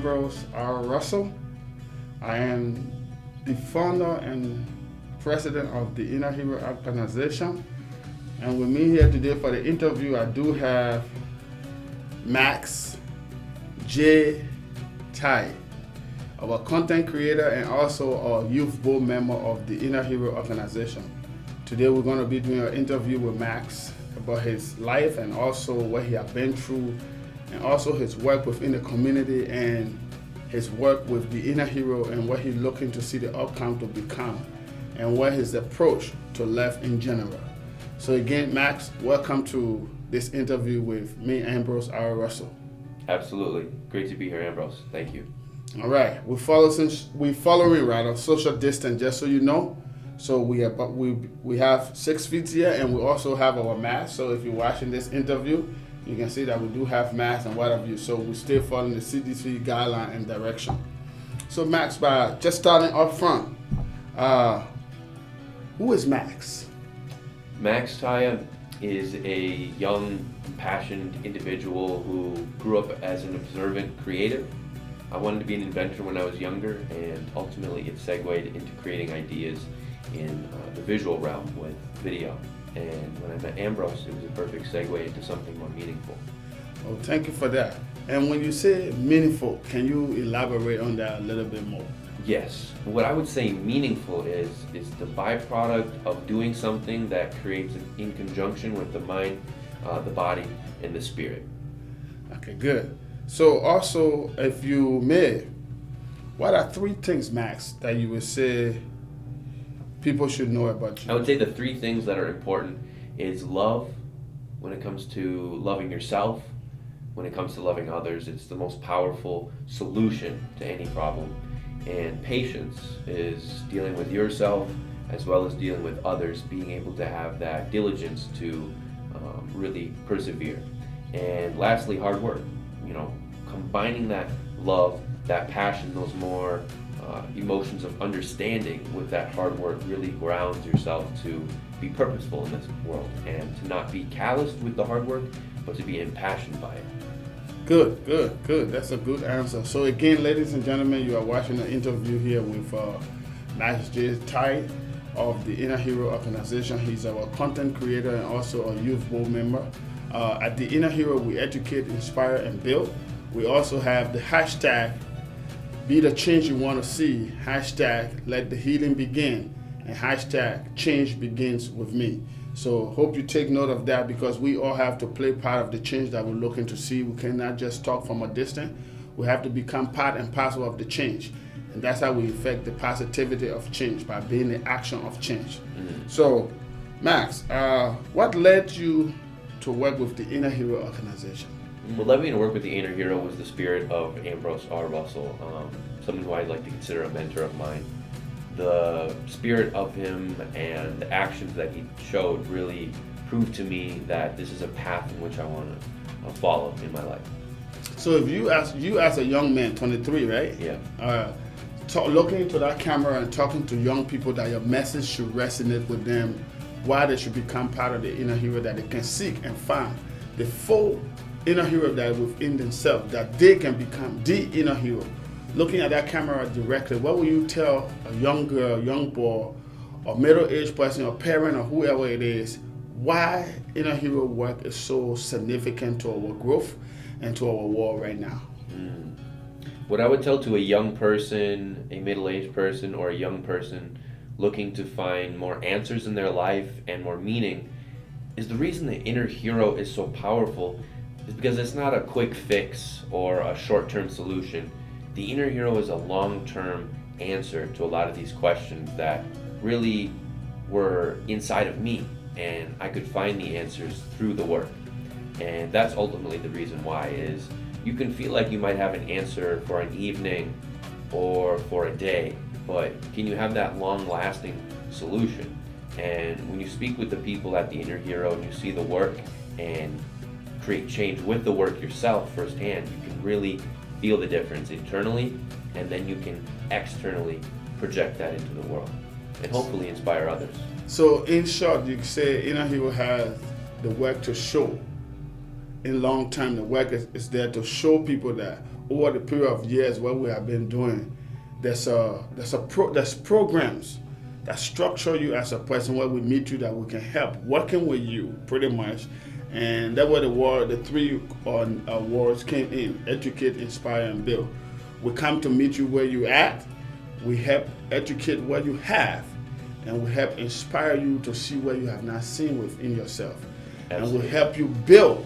Ambrose R. Russell. I am the founder and president of the Inner Hero organization. And with me here today for the interview, I do have Maxwell J. our content creator and also a youth board member of the Inner Hero organization. Today we're going to be doing an interview with Max about his life and also what he has been through, and also his work within the community and his work with the Inner Hero and what he's looking to see the outcome to become, and what his approach to life in general. So again, Max, welcome to this interview with me, Ambrose R. Russell. Absolutely. Great to be here, Ambrose. Thank you. All right. We're following social distance, just so you know. So we have 6 feet here, and we also have our mask. So if you're watching this interview, you can see that we do have masks and what have you. So we still following the CDC guideline and direction. So Max, by just starting up front, who is Max? Max Tahija is a young, passionate individual who grew up as an observant creative. I wanted to be an inventor when I was younger, and ultimately it segued into creating ideas in the visual realm with video. And when I met Ambrose, it was a perfect segue into something more meaningful. Oh, thank you for that. And when you say meaningful, can you elaborate on that a little bit more? Yes. What I would say meaningful is the byproduct of doing something that creates in conjunction with the mind, the body, and the spirit. Okay, good. So also, if you may, what are 3 things, Max, that you would say people should know about you? I would say the 3 things that are important is love, when it comes to loving yourself, when it comes to loving others. It's the most powerful solution to any problem. And patience is dealing with yourself as well as dealing with others, being able to have that diligence to really persevere. And lastly, hard work. Combining that love, that passion, those more emotions of understanding with that hard work really grounds yourself to be purposeful in this world and to not be calloused with the hard work, but to be impassioned by it. Good. That's a good answer. So again, ladies and gentlemen, you are watching an interview here with Maxwell J. of the Inner Hero organization. He's our content creator and also a youth board member. At the Inner Hero, we educate, inspire, and build. We also have the hashtag, be the change you want to see, hashtag, let the healing begin, and hashtag, change begins with me. So hope you take note of that, because we all have to play part of the change that we're looking to see. We cannot just talk from a distance. We have to become part and parcel of the change. And that's how we affect the positivity of change, by being the action of change. Mm-hmm. So, Max, what led you to work with the Inner Hero organization? What led me to work with the Inner Hero was the spirit of Ambrose R. Russell, someone who I'd like to consider a mentor of mine. The spirit of him and the actions that he showed really proved to me that this is a path in which I want to follow in my life. So if you as a young man, 23, right? Yeah. Looking into that camera and talking to young people that your message should resonate with them, why they should become part of the Inner Hero, that they can seek and find the full Inner Hero that is within themselves, that they can become the Inner Hero. Looking at that camera directly, what will you tell a young girl, young boy, or middle-aged person, or parent, or whoever it is, why Inner Hero work is so significant to our growth and to our world right now? What I would tell to a young person, a middle-aged person, or a young person looking to find more answers in their life and more meaning is the reason the Inner Hero is so powerful is because it's not a quick fix or a short-term solution. The Inner Hero is a long-term answer to a lot of these questions that really were inside of me, and I could find the answers through the work. And that's ultimately the reason why is you can feel like you might have an answer for an evening or for a day, but can you have that long-lasting solution? And when you speak with the people at the Inner Hero and you see the work and create change with the work yourself firsthand, you can really feel the difference internally, and then you can externally project that into the world and hopefully inspire others. So in short, you can say Inner Hero has the work to show. In long term, the work is there to show people that, over the period of years what we have been doing, there's programs that structure you as a person where we meet you that we can help working with you pretty much. And that's where the three words came in: educate, inspire, and build. We come to meet you where you at. We help educate what you have, and we help inspire you to see what you have not seen within yourself. Absolutely. And we help you build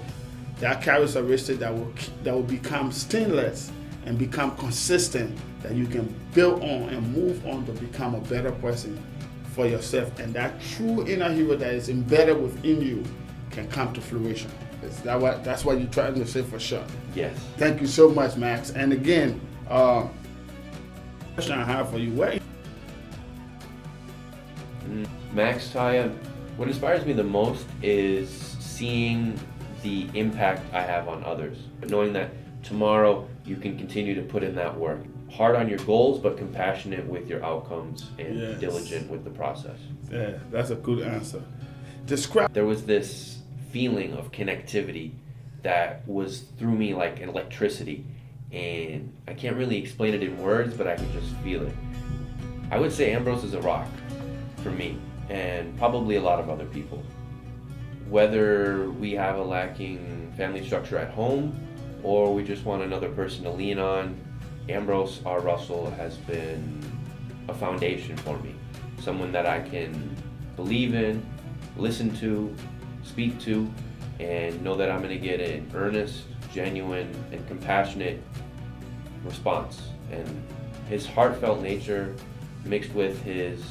that characteristic that will become stainless and become consistent, that you can build on and move on to become a better person for yourself. And that true inner hero that is embedded within you can come to fruition. That's what you're trying to say for sure. Yes. Thank you so much, Max. And again, question I have for you: Max, Tahija, what inspires me the most is seeing the impact I have on others, but knowing that tomorrow you can continue to put in that work. Hard on your goals, but compassionate with your outcomes and Yes. diligent with the process. Yeah, that's a good answer. There was this feeling of connectivity that was through me like electricity, and I can't really explain it in words, but I can just feel it. I would say Ambrose is a rock for me, and probably a lot of other people. Whether we have a lacking family structure at home, or we just want another person to lean on, Ambrose R. Russell has been a foundation for me. Someone that I can believe in, listen to, speak to, and know that I'm going to get an earnest, genuine, and compassionate response. And his heartfelt nature mixed with his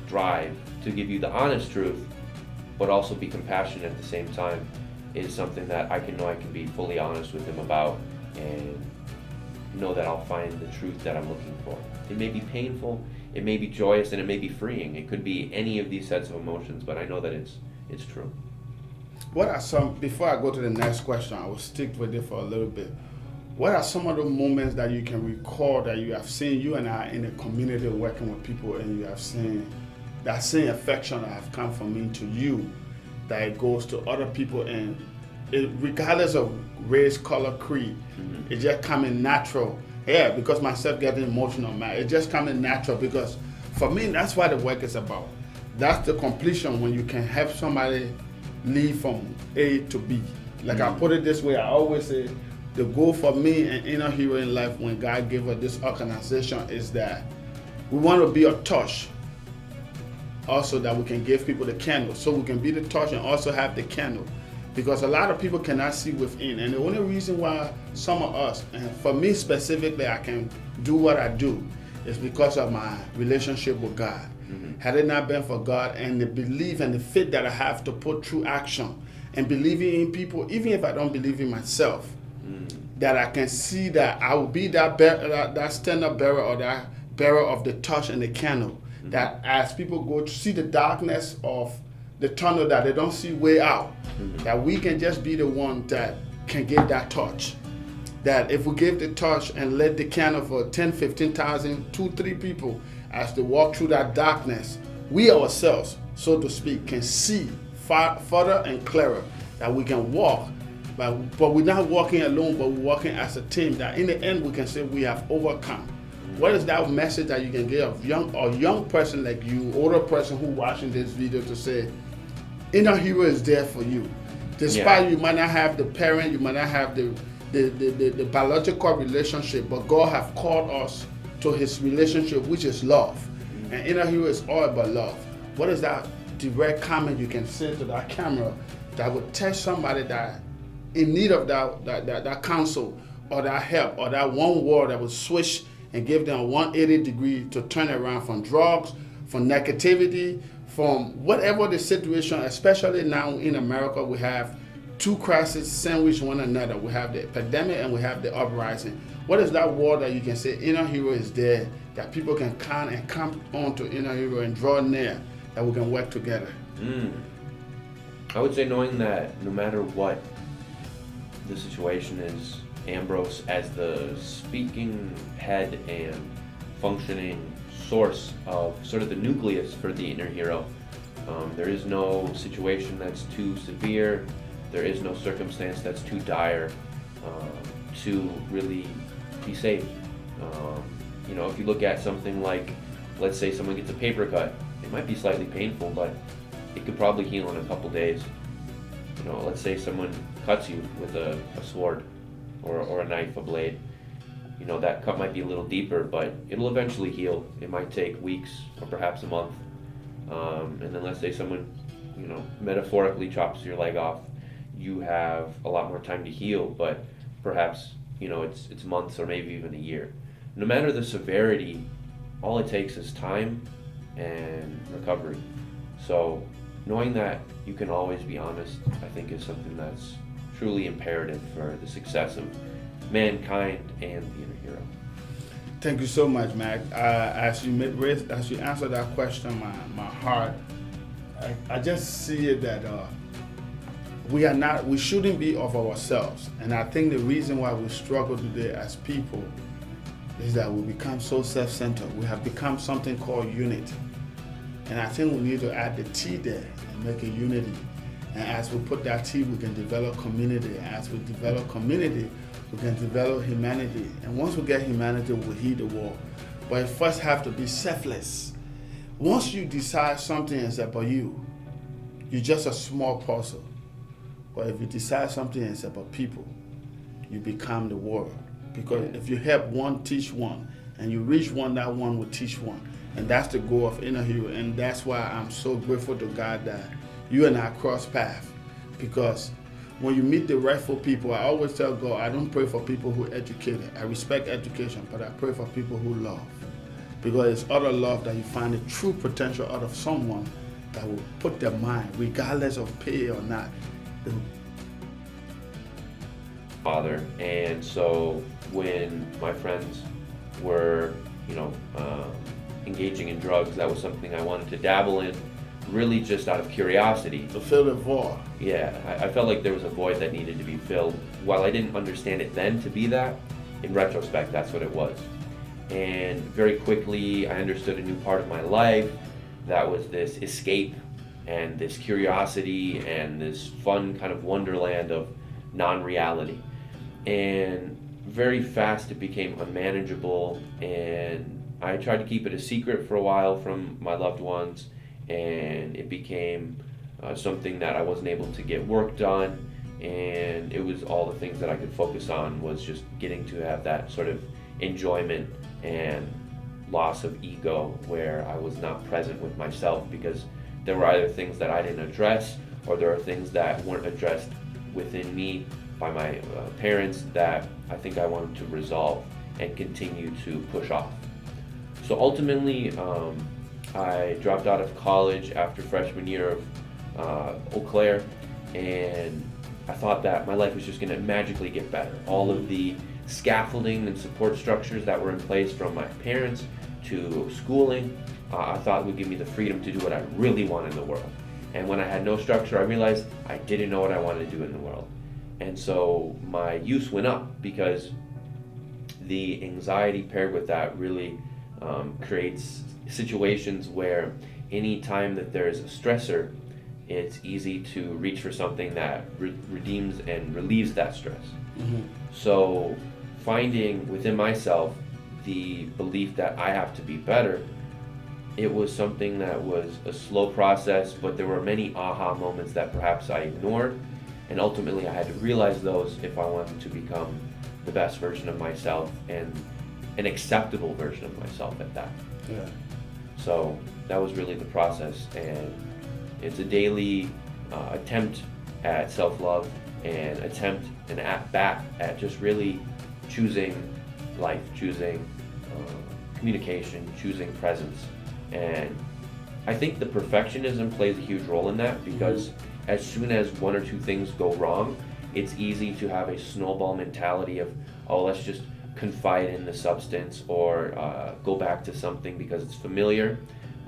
drive to give you the honest truth, but also be compassionate at the same time, is something that I can be fully honest with him about, and know that I'll find the truth that I'm looking for. It may be painful, it may be joyous, and it may be freeing. It could be any of these sets of emotions, but I know that it's true. What are some, before I go to the next question, I will stick with it for a little bit. What are some of the moments that you can recall that you have seen, you and I in a community working with people, and you have seen that same affection that have come from me to you, that it goes to other people, and it, regardless of race, color, creed, it just coming natural. Yeah, because myself getting emotional, man, it just coming natural, because for me, that's what the work is about. That's the completion, when you can help somebody lead from A to B. Like I put it this way, I always say, the goal for me and inner hero in life, when God gave us this organization, is that we want to be a torch, also that we can give people the candle, so we can be the torch and also have the candle, because a lot of people cannot see within. And the only reason why some of us, and for me specifically, I can do what I do, is because of my relationship with God. Had it not been for God and the belief and the faith that I have to put through action and believing in people, even if I don't believe in myself, that I can see that I will be that stand-up bearer, or that bearer of the torch and the candle, that as people go to see the darkness of the tunnel that they don't see way out, that we can just be the one that can give that torch. That if we give the torch and let the candle for 10, 15,000, 2, 3 people, as they walk through that darkness, we ourselves, so to speak, can see further and clearer, that we can walk. But we're not walking alone, but we're walking as a team, that in the end we can say we have overcome. What is that message that you can give a young person like you, older person who watching this video, to say, inner hero is there for you. Despite you might not have the parent, you might not have the biological relationship, but God have called us to his relationship, which is love. And inner hero is all about love. What is that direct comment you can say to that camera that would touch somebody that in need of that counsel, or that help, or that one word that would switch and give them a 180 degree to turn around from drugs, from negativity, from whatever the situation, especially now in America, we have two crises sandwich one another. We have the epidemic and we have the uprising. What is that word that you can say inner hero is there, that people can come and come on to inner hero and draw near, that we can work together? I would say knowing that no matter what the situation is, Ambrose, as the speaking head and functioning source of sort of the nucleus for the inner hero, there is no situation that's too severe, there is no circumstance that's too dire to really be saved. If you look at something like, let's say someone gets a paper cut, it might be slightly painful, but it could probably heal in a couple days. Let's say someone cuts you with a sword or a knife, a blade. That cut might be a little deeper, but it'll eventually heal. It might take weeks or perhaps a month. And then let's say someone, metaphorically chops your leg off. You have a lot more time to heal, but perhaps, it's months or maybe even a year. No matter the severity, all it takes is time and recovery. So knowing that you can always be honest, I think is something that's truly imperative for the success of mankind and the inner hero. Thank you so much, Mac. As you answer that question, my heart, I just see it that we shouldn't be of ourselves. And I think the reason why we struggle today as people is that we become so self-centered. We have become something called unity. And I think we need to add the T there and make a unity. And as we put that T, we can develop community. As we develop community, we can develop humanity. And once we get humanity, we'll heal the world. But it first have to be selfless. Once you decide something is about you, you're just a small parcel. But if you decide something is about people, you become the world. Because if you help one, teach one, and you reach one, that one will teach one. And that's the goal of Inner Hero. And that's why I'm so grateful to God that you and I cross paths. Because when you meet the rightful people, I always tell God, I don't pray for people who are educated. I respect education, but I pray for people who love. Because it's out of love that you find the true potential out of someone that will put their mind, regardless of pay or not. Father, and so when my friends were, engaging in drugs, that was something I wanted to dabble in, really just out of curiosity. To fill the void. Yeah, I felt like there was a void that needed to be filled. While I didn't understand it then to be that, in retrospect, that's what it was. And very quickly, I understood a new part of my life that was this escape and this curiosity and this fun kind of wonderland of non-reality. And very fast it became unmanageable, and I tried to keep it a secret for a while from my loved ones, and it became something that I wasn't able to get work done, and it was all the things that I could focus on was just getting to have that sort of enjoyment and loss of ego where I was not present with myself because there were either things that I didn't address or there are things that weren't addressed within me by my parents that I think I wanted to resolve and continue to push off. So ultimately, I dropped out of college after freshman year of Eau Claire, and I thought that my life was just going to magically get better. All of the scaffolding and support structures that were in place from my parents to schooling, I thought would give me the freedom to do what I really want in the world. And when I had no structure, I realized I didn't know what I wanted to do in the world. And so my use went up because the anxiety paired with that really creates situations where any time that there's a stressor, it's easy to reach for something that redeems and relieves that stress. Mm-hmm. So finding within myself the belief that I have to be better, it was something that was a slow process, but there were many aha moments that perhaps I ignored, and ultimately I had to realize those if I wanted to become the best version of myself and an acceptable version of myself at that. Yeah. So that was really the process, and it's a daily attempt at self-love and attempt and back at just really choosing life, choosing communication, choosing presence. And I think the perfectionism plays a huge role in that because as soon as one or two things go wrong, it's easy to have a snowball mentality of, oh, let's just confide in the substance or go back to something because it's familiar.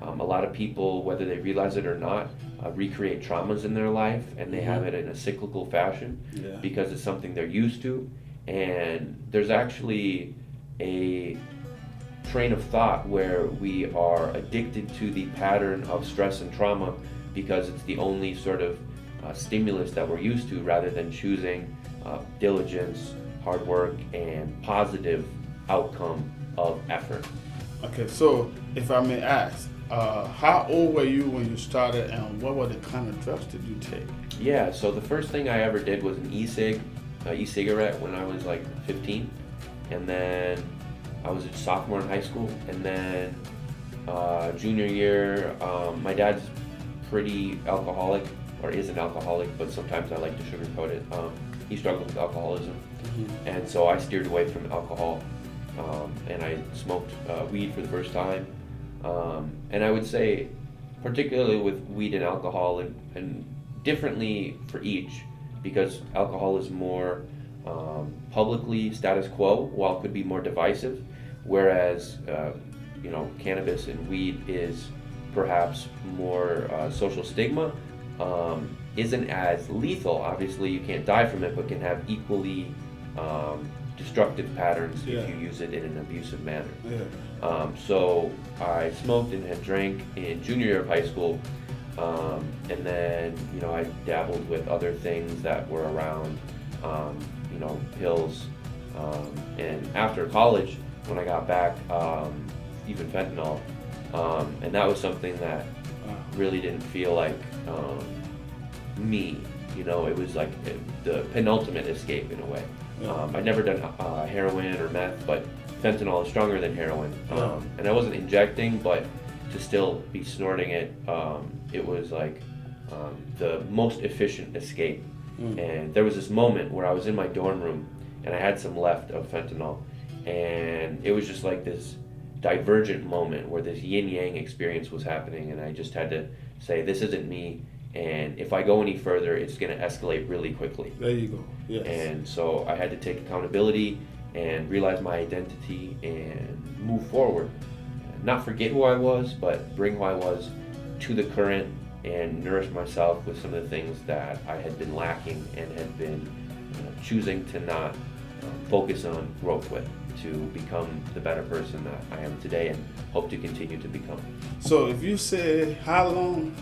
A lot of people, whether they realize it or not, recreate traumas in their life, and they have it in a cyclical fashion because it's something they're used to. And there's actually a train of thought where we are addicted to the pattern of stress and trauma because it's the only sort of stimulus that we're used to, rather than choosing diligence, hard work, and positive outcome of effort. Okay, so if I may ask, how old were you when you started, and what were the kind of drugs did you take? Yeah, so the first thing I ever did was an e-cigarette when I was like 15, and then I was a sophomore in high school, and then junior year, my dad's pretty alcoholic, or is an alcoholic, but sometimes I like to sugarcoat it. He struggled with alcoholism, and so I steered away from alcohol, and I smoked weed for the first time. And I would say, particularly with weed and alcohol, and differently for each, because alcohol is more publicly status quo, while it could be more divisive, whereas cannabis and weed is perhaps more social stigma, isn't as lethal. Obviously, you can't die from it, but can have equally destructive patterns if you use it in an abusive manner. So I smoked and had drank in junior year of high school, and then I dabbled with other things that were around, pills, and after college, when I got back, even fentanyl, and that was something that really didn't feel like me. It was like the penultimate escape in a way. I'd never done heroin or meth, but fentanyl is stronger than heroin. And I wasn't injecting, but to still be snorting it, it was like the most efficient escape. And there was this moment where I was in my dorm room and I had some left of fentanyl, and it was just like this divergent moment where this yin-yang experience was happening, and I just had to say, this isn't me, and if I go any further, it's going to escalate really quickly. There you go. Yes. And so I had to take accountability and realize my identity and move forward. Not forget who I was, but bring who I was to the current and nourish myself with some of the things that I had been lacking and had been choosing to not focus on growth with, to become the better person that I am today and hope to continue to become. So if you say, how long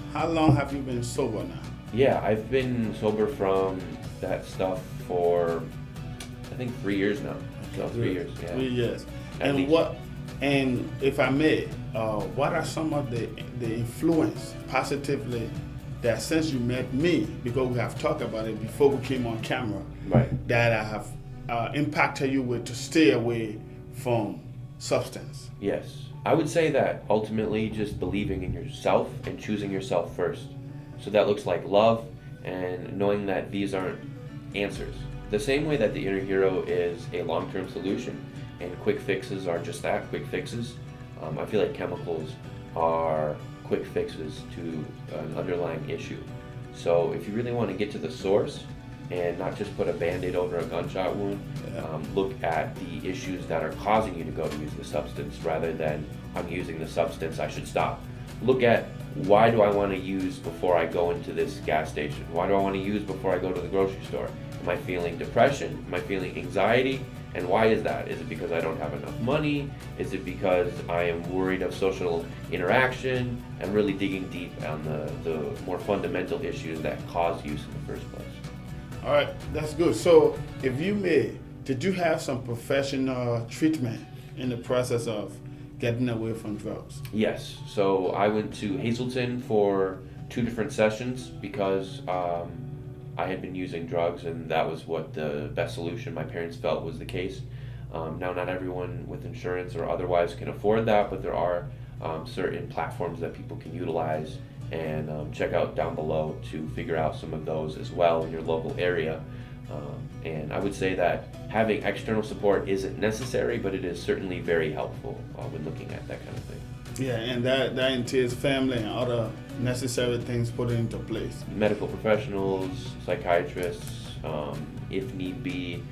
have you been sober now? Yeah, I've been sober from that stuff for, I think, 3 years now. So 3 years, yeah. 3 years. At least. And if I may, what are some of the influence positively that since you met me, because we have talked about it before we came on camera, right, that I have impacted you with to stay away from substance? Yes. I would say that ultimately just believing in yourself and choosing yourself first. So that looks like love and knowing that these aren't answers. The same way that the inner hero is a long-term solution and quick fixes are just that, quick fixes. I feel like chemicals are quick fixes to an underlying issue. So if you really want to get to the source and not just put a Band-Aid over a gunshot wound, look at the issues that are causing you to go to use the substance rather than, I'm using the substance, I should stop. Look at, why do I want to use before I go into this gas station? Why do I want to use before I go to the grocery store? Am I feeling depression? Am I feeling anxiety? And why is that? Is it because I don't have enough money? Is it because I am worried of social interaction? And really digging deep on the more fundamental issues that cause use in the first place. All right, that's good. So if you may, did you have some professional treatment in the process of getting away from drugs? Yes. So I went to Hazleton for 2 different sessions because I had been using drugs, and that was what the best solution my parents felt was the case. Now, not everyone with insurance or otherwise can afford that, but there are certain platforms that people can utilize, and check out down below to figure out some of those as well in your local area. And I would say that having external support isn't necessary, but it is certainly very helpful when looking at that kind of thing. Yeah, and that entails family and other necessary things put into place. Medical professionals, psychiatrists, if need be,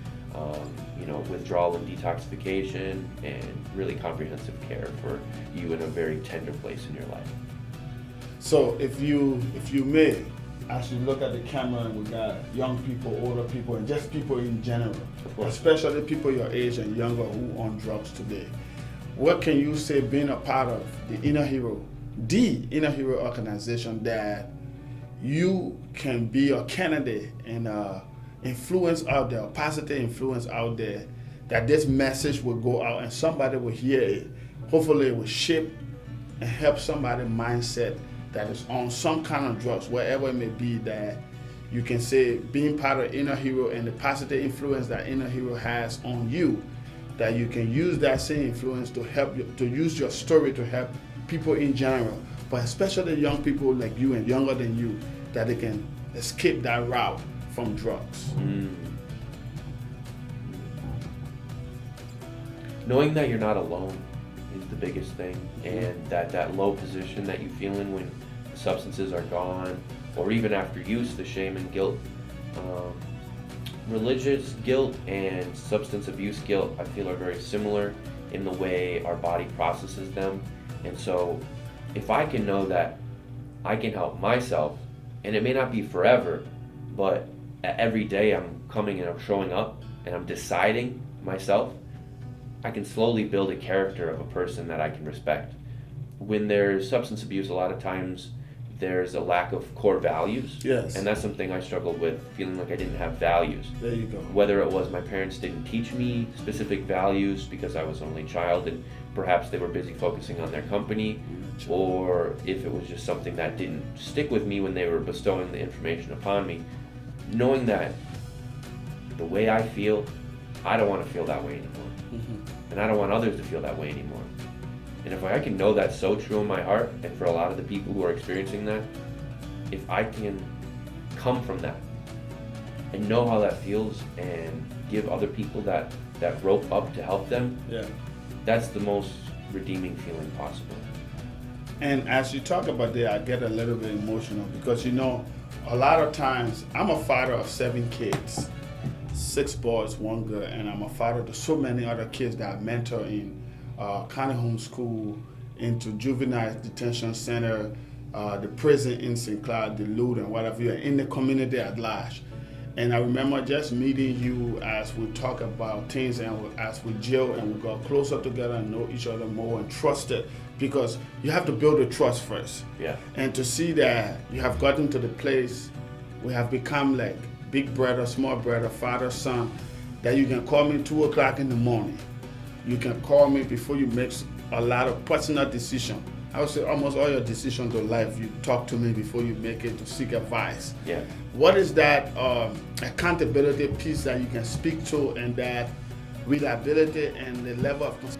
withdrawal and detoxification, and really comprehensive care for you in a very tender place in your life. So if you may, as you look at the camera, and we got young people, older people, and just people in general, especially people your age and younger who on drugs today, what can you say being a part of the Inner Hero organization, that you can be a candidate in influence out there, positive influence out there, that this message will go out and somebody will hear it. Hopefully it will shape and help somebody's mindset that is on some kind of drugs, wherever it may be, that you can say being part of Inner Hero and the positive influence that Inner Hero has on you, that you can use that same influence to help you, to use your story to help people in general, but especially young people like you and younger than you, that they can escape that route from drugs. Knowing that you're not alone is the biggest thing, and that low position that you feel in when the substances are gone, or even after use, the shame and guilt. Religious guilt and substance abuse guilt, I feel, are very similar in the way our body processes them. And so if I can know that I can help myself, and it may not be forever, but every day I'm coming and I'm showing up and I'm deciding myself, I can slowly build a character of a person that I can respect. When there's substance abuse, a lot of times there's a lack of core values. Yes. And that's something I struggled with, feeling like I didn't have values. There you go. Whether it was my parents didn't teach me specific values because I was an only child and perhaps they were busy focusing on their company, or if it was just something that didn't stick with me when they were bestowing the information upon me. Knowing that the way I feel, I don't want to feel that way anymore. And I don't want others to feel that way anymore. And if I can know that's so true in my heart, and for a lot of the people who are experiencing that, if I can come from that and know how that feels and give other people that rope up to help them, that's the most redeeming feeling possible. And as you talk about that, I get a little bit emotional because, you know, a lot of times I'm a father of 7 kids, 6 boys, 1 girl, and I'm a father to so many other kids that I mentor in county home school, into juvenile detention center, the prison in St. Cloud, the Loot, and whatever, and in the community at large. And I remember just meeting you as we talk about things and as we gel and we got closer together and know each other more and trusted, because you have to build a trust first. Yeah. And to see that you have gotten to the place we have become like big brother, small brother, father, son, that you can call me 2 o'clock in the morning. You can call me before you make a lot of personal decisions. I would say almost all your decisions in life, you talk to me before you make it to seek advice. Yeah. What is that accountability piece that you can speak to, and that reliability and the level of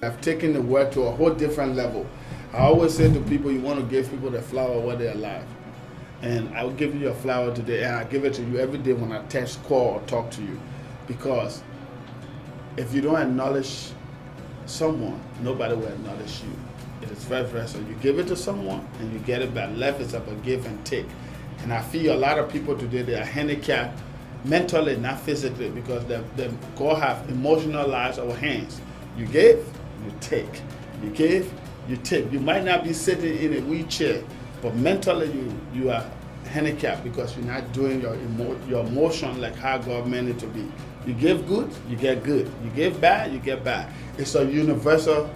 I've taken the work to a whole different level. I always say to people, you want to give people the flower while they're alive. And I will give you a flower today, and I give it to you every day when I text, call, or talk to you. Because if you don't acknowledge someone, nobody will acknowledge you. It is very, very so. You give it to someone and you get it back. Life is about give and take. And I feel a lot of people today, they are handicapped mentally, not physically, because they God have emotionalized our hands. You give, you take. You give, you take. You might not be sitting in a wheelchair, but mentally you are handicapped because you're not doing your emotion like how God meant it to be. You give good, you get good. You give bad, you get bad. It's a universal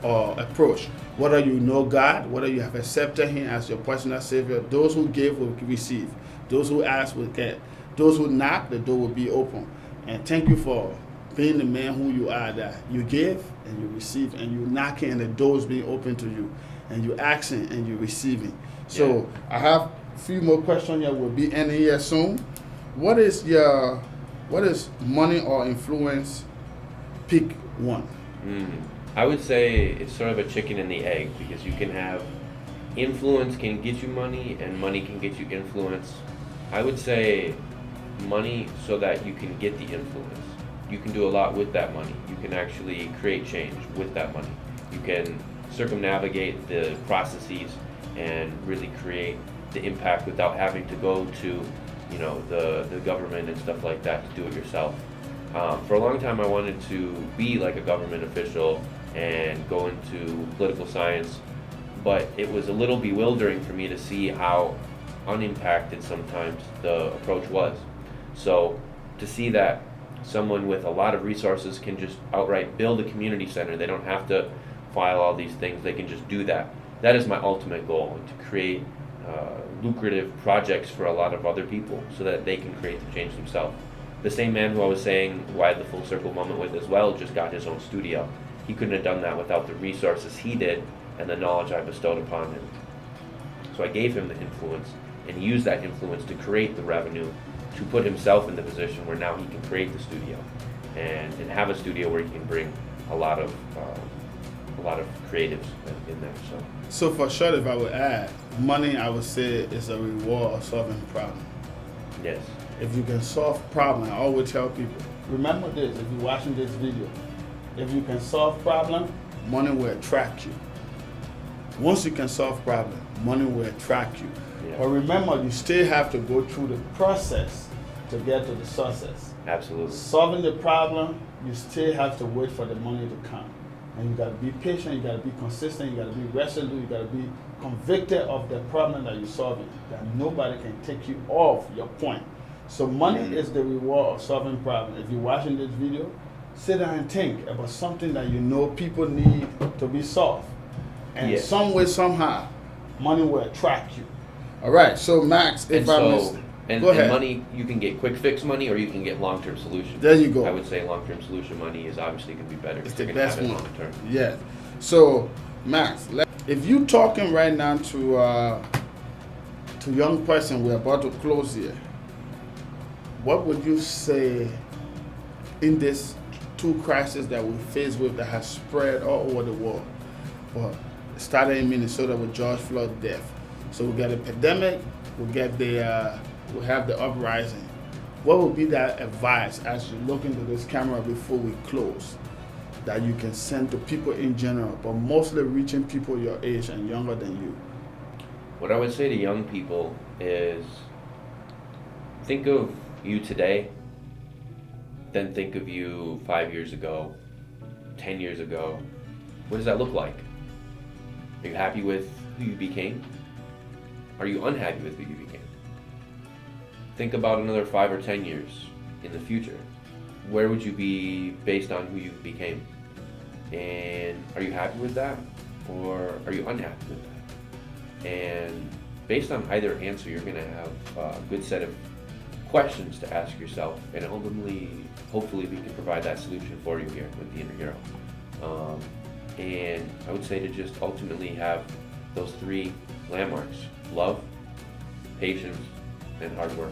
approach. Whether you know God, whether you have accepted Him as your personal Savior, those who give will receive. Those who ask will get. Those who knock, the door will be open. And thank you for being the man who you are, that you give and you receive, and you knocking and the doors being open to you, and you asking and you receiving. So I have a few more questions here. We'll be ending here soon. What is money or influence? Pick one. I would say it's sort of a chicken and the egg, because you can have influence can get you money and money can get you influence. I would say money so that you can get the influence. You can do a lot with that money. You can actually create change with that money. You can circumnavigate the processes and really create the impact without having to go to, the government and stuff like that to do it yourself. For a long time I wanted to be like a government official and go into political science, but it was a little bewildering for me to see how unimpacted sometimes the approach was. So to see that someone with a lot of resources can just outright build a community center, they don't have to file all these things, they can just do that. That is my ultimate goal, to create lucrative projects for a lot of other people so that they can create the change themselves. The same man who I was saying who I had the full circle moment with as well just got his own studio. He couldn't have done that without the resources he did and the knowledge I bestowed upon him. So I gave him the influence, and he used that influence to create the revenue to put himself in the position where now he can create the studio and have a studio where he can bring a lot of creatives in there. So for sure, if I would add, money, I would say, is a reward of solving problem. Yes. If you can solve problem, I always tell people, remember this, if you're watching this video, if you can solve problem, money will attract you. Once you can solve problem, money will attract you. Yeah. But remember, you still have to go through the process to get to the success. Absolutely. Solving the problem, you still have to wait for the money to come. And you got to be patient, you got to be consistent, you got to be resolute, you got to be convicted of the problem that you're solving, that nobody can take you off your point. So money is the reward of solving problems. If you're watching this video, sit down and think about something that you know people need to be solved. And some way, somehow, money will attract you. All right, so Max, if I miss... And money, you can get quick fix money or you can get long-term solution. There you go. I would say long-term solution money is obviously going to be better. It's the best one. Long-term. Yeah. So, Max, if you talking right now to young person, we're about to close here, what would you say in this two crises that we face with that has spread all over the world? Well, started in Minnesota with George Floyd's death. So we got a pandemic, we get we have the uprising. What would be that advice as you look into this camera before we close that you can send to people in general, but mostly reaching people your age and younger than you? What I would say to young people is think of you today, then think of you 5 years ago, 10 years ago. What does that look like? Are you happy with who you became? Are you unhappy with who you became? Think about another 5 or 10 years in the future. Where would you be based on who you became? And are you happy with that? Or are you unhappy with that? And based on either answer, you're going to have a good set of questions to ask yourself. And ultimately, hopefully we can provide that solution for you here with the Inner Hero. And I would say to just ultimately have those 3 landmarks: love, patience, and hard work.